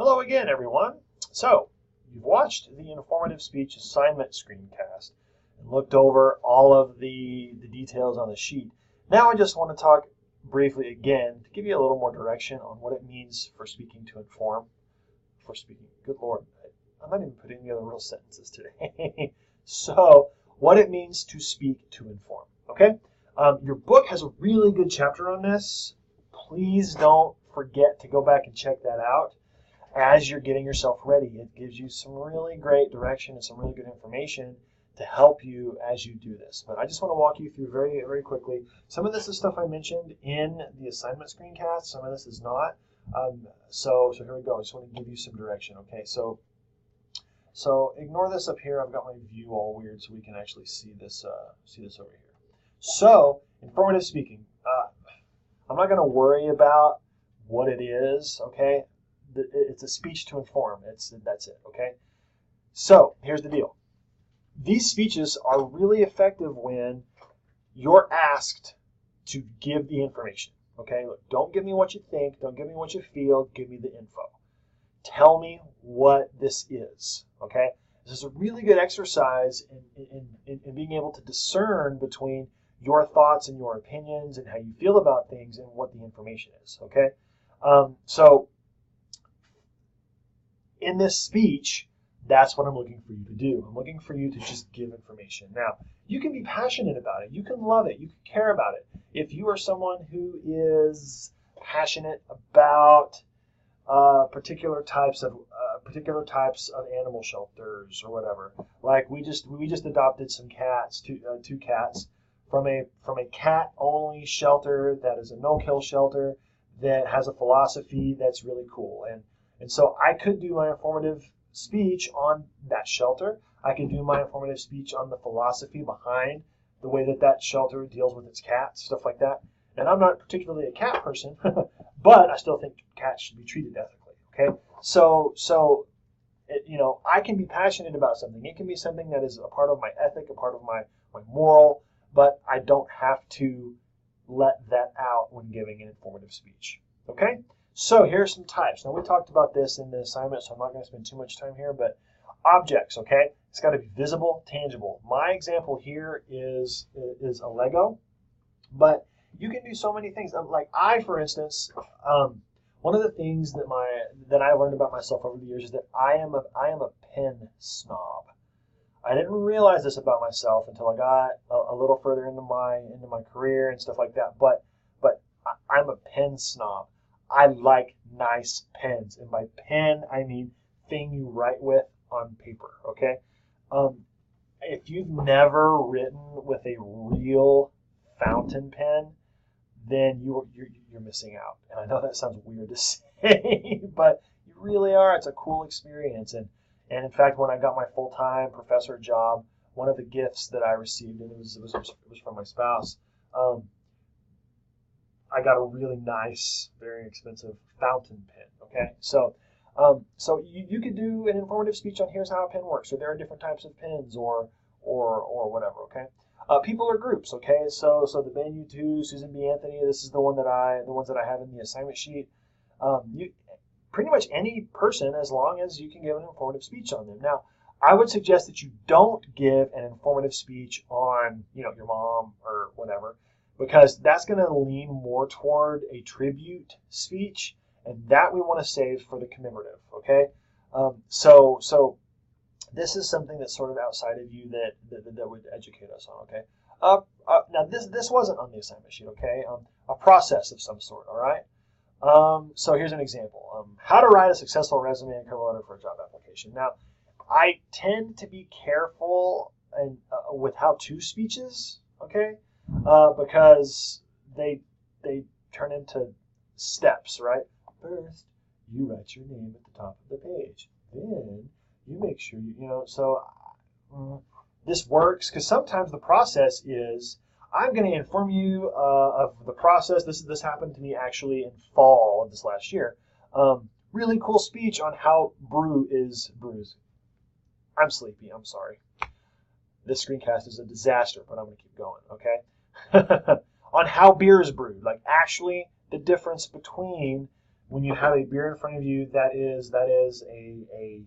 Hello again, everyone. So, you've watched the informative speech assignment screencast and looked over all of the details on the sheet. Now I just want to talk briefly again to give you a little more direction on what it means for speaking to inform. For speaking, good Lord, I'm not even putting together real sentences today. So, what it means to speak to inform, okay? Your book has a really good chapter on this. Please don't forget to go back and check that out as you're getting yourself ready. It gives you some really great direction and some really good information to help you as you do this. But I just want to walk you through very, very quickly. Some of this is stuff I mentioned in the assignment screencast. Some of this is not. So here we go. I just want to give you some direction. Okay, so ignore this up here. I've got my view all weird so we can actually see this over here. So informative speaking. I'm not going to worry about what it is. Okay, it's a speech to inform. That's it. Okay. So here's the deal. These speeches are really effective when you're asked to give the information. Okay. Look, don't give me what you think. Don't give me what you feel. Give me the info. Tell me what this is. Okay. This is a really good exercise in being able to discern between your thoughts and your opinions and how you feel about things and what the information is. Okay. So in this speech, that's what I'm looking for you to do. I'm looking for you to just give information. Now, you can be passionate about it. You can love it. You can care about it. If you are someone who is passionate about particular types of animal shelters or whatever, like we just adopted some cats, two cats from a cat-only shelter that is a no-kill shelter that has a philosophy that's really cool. And so I could do my informative speech on that shelter. I could do my informative speech on the philosophy behind the way that shelter deals with its cats, stuff like that. And I'm not particularly a cat person, but I still think cats should be treated ethically. Okay, so I can be passionate about something. It can be something that is a part of my ethic, a part of my moral, but I don't have to let that out when giving an informative speech. Okay. So here are some types. Now we talked about this in the assignment, so I'm not going to spend too much time here, but objects, okay? It's got to be visible, tangible. My example here is a Lego, but you can do so many things. Like for instance, one of the things that I learned about myself over the years is that I am a pen snob. I didn't realize this about myself until I got a little further into my career and stuff like that. But I'm a pen snob. I like nice pens, and by pen I mean thing you write with on paper. Okay, if you've never written with a real fountain pen, then you're missing out. And I know that sounds weird to say, but you really are. It's a cool experience, and in fact, when I got my full-time professor job, one of the gifts that I received, and it was from my spouse. I got a really nice, very expensive fountain pen. Okay, so you could do an informative speech on here's how a pen works, or there are different types of pens, or whatever. Okay, people or groups. Okay, so the band U2, Susan B. Anthony. This is the ones that I have in the assignment sheet. You pretty much any person, as long as you can give an informative speech on them. Now, I would suggest that you don't give an informative speech on your mom or whatever, because that's going to lean more toward a tribute speech, and that we want to save for the commemorative. Okay, so this is something that's sort of outside of you that would educate us on. Okay, now this wasn't on the assignment sheet. Okay, a process of some sort. All right. So here's an example: how to write a successful resume and cover letter for a job application. Now, I tend to be careful with how-to speeches. Okay. Because they turn into steps, right? First, you write your name at the top of the page. Then you make sure So this works because sometimes the process is I'm going to inform you of the process. This happened to me actually in fall of this last year. Really cool speech on how brew is brews. I'm sleepy. I'm sorry. This screencast is a disaster, but I'm going to keep going. Okay. On how beer is brewed, like actually the difference between when you have a beer in front of you that is a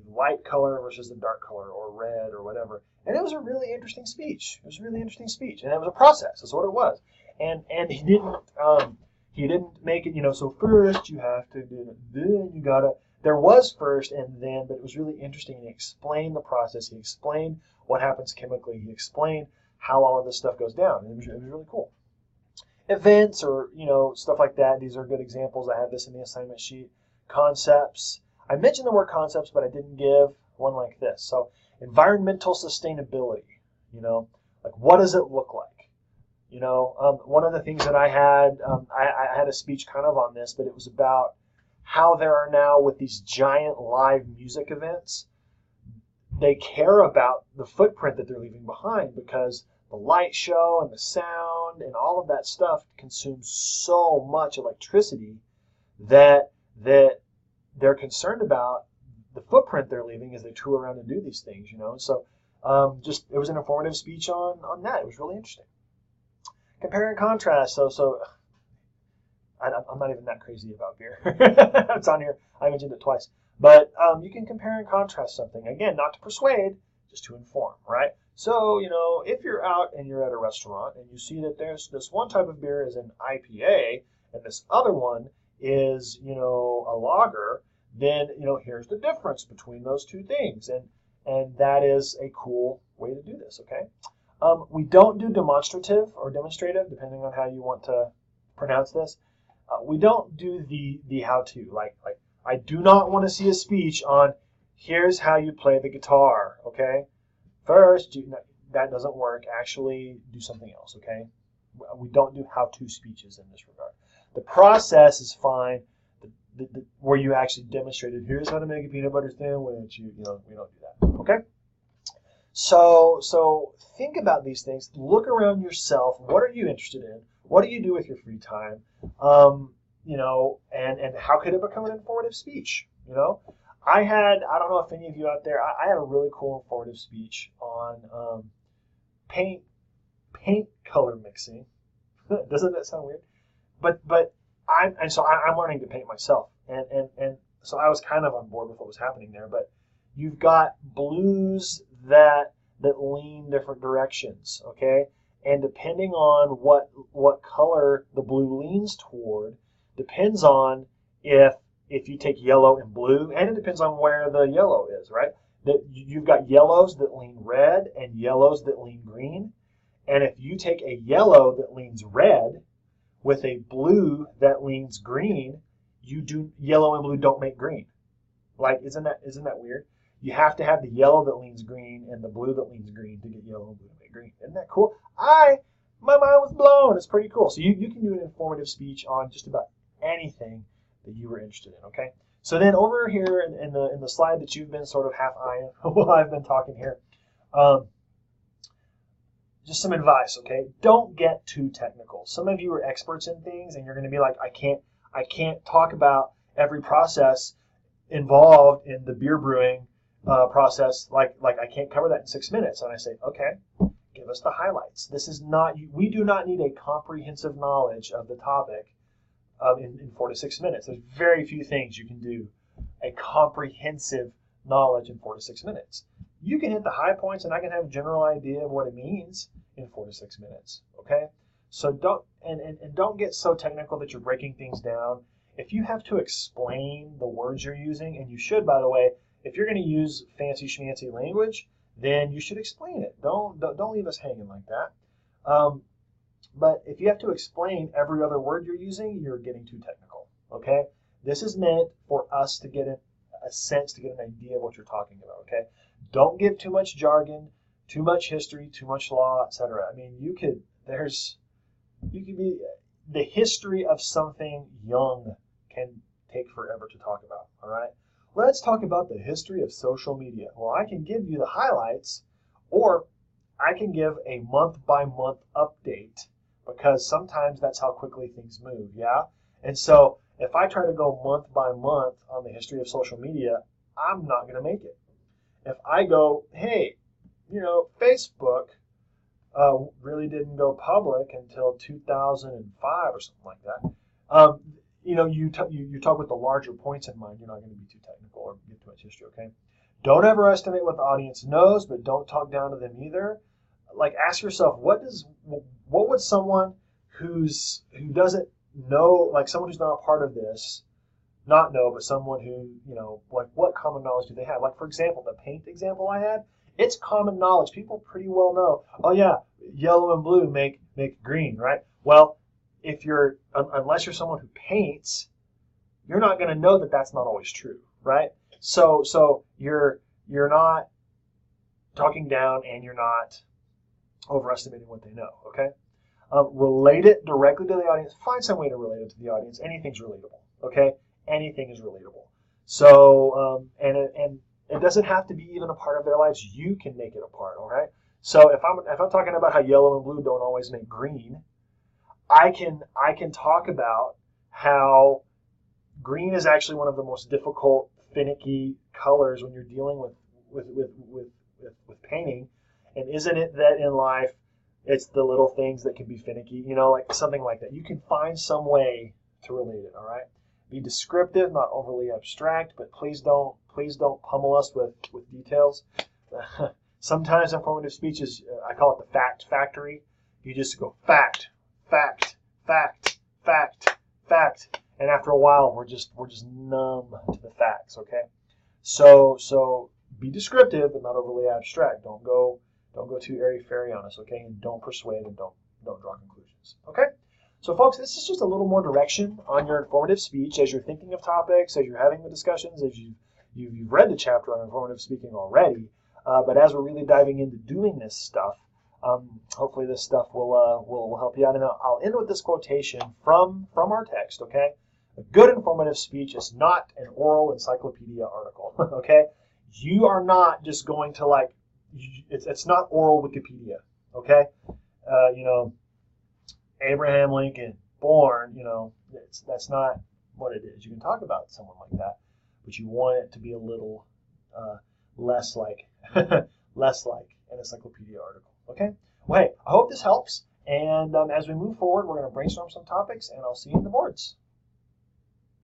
light color versus a dark color, or red, or whatever. And it was a really interesting speech. It was a really interesting speech, and it was a process. That's what it was. And he didn't make it, so first you have to do it, then you gotta. There was first and then, but it was really interesting. He explained the process. He explained what happens chemically. He explained how all of this stuff goes down. And it was really cool. Events, or stuff like that. These are good examples. I have this in the assignment sheet. Concepts. I mentioned the word concepts, but I didn't give one like this. So environmental sustainability. Like what does it look like? One of the things that I had a speech kind of on this, but it was about how there are now, with these giant live music events, they care about the footprint that they're leaving behind, because the light show and the sound and all of that stuff consumes so much electricity that they're concerned about the footprint they're leaving as they tour around and do these things, So just it was an informative speech on that. It was really interesting. Compare and contrast. So I'm not even that crazy about beer. It's on here. I mentioned it twice. But you can compare and contrast something. Again, not to persuade, just to inform, right? So, if you're out and you're at a restaurant and you see that there's this one type of beer is an IPA and this other one is, a lager, then, here's the difference between those two things. And that is a cool way to do this, okay? We don't do demonstrative or demonstrative, depending on how you want to pronounce this. We don't do the how-to. Like I do not want to see a speech on here's how you play the guitar, okay? First, that doesn't work. Actually, do something else, okay? We don't do how-to speeches in this regard. The process is fine. Where you actually demonstrated, here's how to make a peanut butter sandwich. We don't do that, okay? So think about these things. Look around yourself. What are you interested in? What do you do with your free time? And how could it become an informative speech? I don't know if any of you out there, I had a really cool informative speech on paint color mixing. Doesn't that sound weird? But I'm learning to paint myself, and so I was kind of on board with what was happening there. But you've got blues that lean different directions, okay? And depending on what color the blue leans toward, depends on if you take yellow and blue, and it depends on where the yellow is, right? That you've got yellows that lean red and yellows that lean green. And if you take a yellow that leans red with a blue that leans green, yellow and blue don't make green. Like, isn't that weird? You have to have the yellow that leans green and the blue that leans green to get yellow and blue to make green. Isn't that cool? My mind was blown. It's pretty cool. So you can do an informative speech on just about anything that you were interested in, okay? So then over here in the slide that you've been sort of half-eyeing while I've been talking here, just some advice, okay? Don't get too technical. Some of you are experts in things, and you're going to be like, I can't talk about every process involved in the beer brewing process. Like I can't cover that in 6 minutes. And I say, okay, give us the highlights. We do not need a comprehensive knowledge of the topic in 4 to 6 minutes. There's very few things you can do a comprehensive knowledge in 4 to 6 minutes. You can hit the high points, and I can have a general idea of what it means in 4 to 6 minutes. Okay, so don't get so technical that you're breaking things down. If you have to explain the words you're using, and you should, by the way, if you're going to use fancy schmancy language, then you should explain it. Don't leave us hanging like that. But if you have to explain every other word you're using, you're getting too technical. Okay, this is meant for us to get a sense, to get an idea of what you're talking about. Okay, don't give too much jargon, too much history, too much law, etc. I mean, you could be the history of something young can take forever to talk about. All right, let's talk about the history of social media. Well, I can give you the highlights, or I can give a month-by-month update, because sometimes that's how quickly things move, yeah? And so if I try to go month by month on the history of social media, I'm not going to make it. If I go, hey, Facebook really didn't go public until 2005 or something like that, you talk with the larger points in mind. You're not going to be too technical or get too much history, okay? Don't overestimate what the audience knows, but don't talk down to them either. Like, ask yourself, what would someone who doesn't know, like someone who's not a part of this, not know, but someone who, like, what common knowledge do they have? Like, for example, the paint example I had, it's common knowledge. People pretty well know, oh yeah, yellow and blue make green, right? Well, unless you're someone who paints, you're not going to know that that's not always true, right? So you're not talking down and you're not overestimating what they know, okay? Relate it directly to the audience. Find some way to relate it to the audience. Anything's relatable, okay? Anything is relatable. So, and it doesn't have to be even a part of their lives. You can make it a part, all right? So if I'm talking about how yellow and blue don't always make green, I can talk about how green is actually one of the most difficult, finicky colors when you're dealing with painting. And isn't it that in life, it's the little things that can be finicky, like something like that. You can find some way to relate it, all right? Be descriptive, not overly abstract, but please don't pummel us with details. Sometimes informative speech is, I call it the fact factory. You just go fact, fact, fact, fact, fact, and after a while we're just numb to the facts, okay? So be descriptive but not overly abstract. Don't go too airy-fairy on us, okay? And don't persuade and don't draw conclusions, okay? So folks, this is just a little more direction on your informative speech as you're thinking of topics, as you're having the discussions, as you've read the chapter on informative speaking already. But as we're really diving into doing this stuff, hopefully this stuff will help you out. And I'll end with this quotation from our text, okay? A good informative speech is not an oral encyclopedia article, okay? You are not just going to it's not oral Wikipedia, okay? Abraham Lincoln, born, that's not what it is. You can talk about someone like that, but you want it to be a little less like an encyclopedia article, okay? Well, hey, I hope this helps. And as we move forward, we're going to brainstorm some topics, and I'll see you in the boards.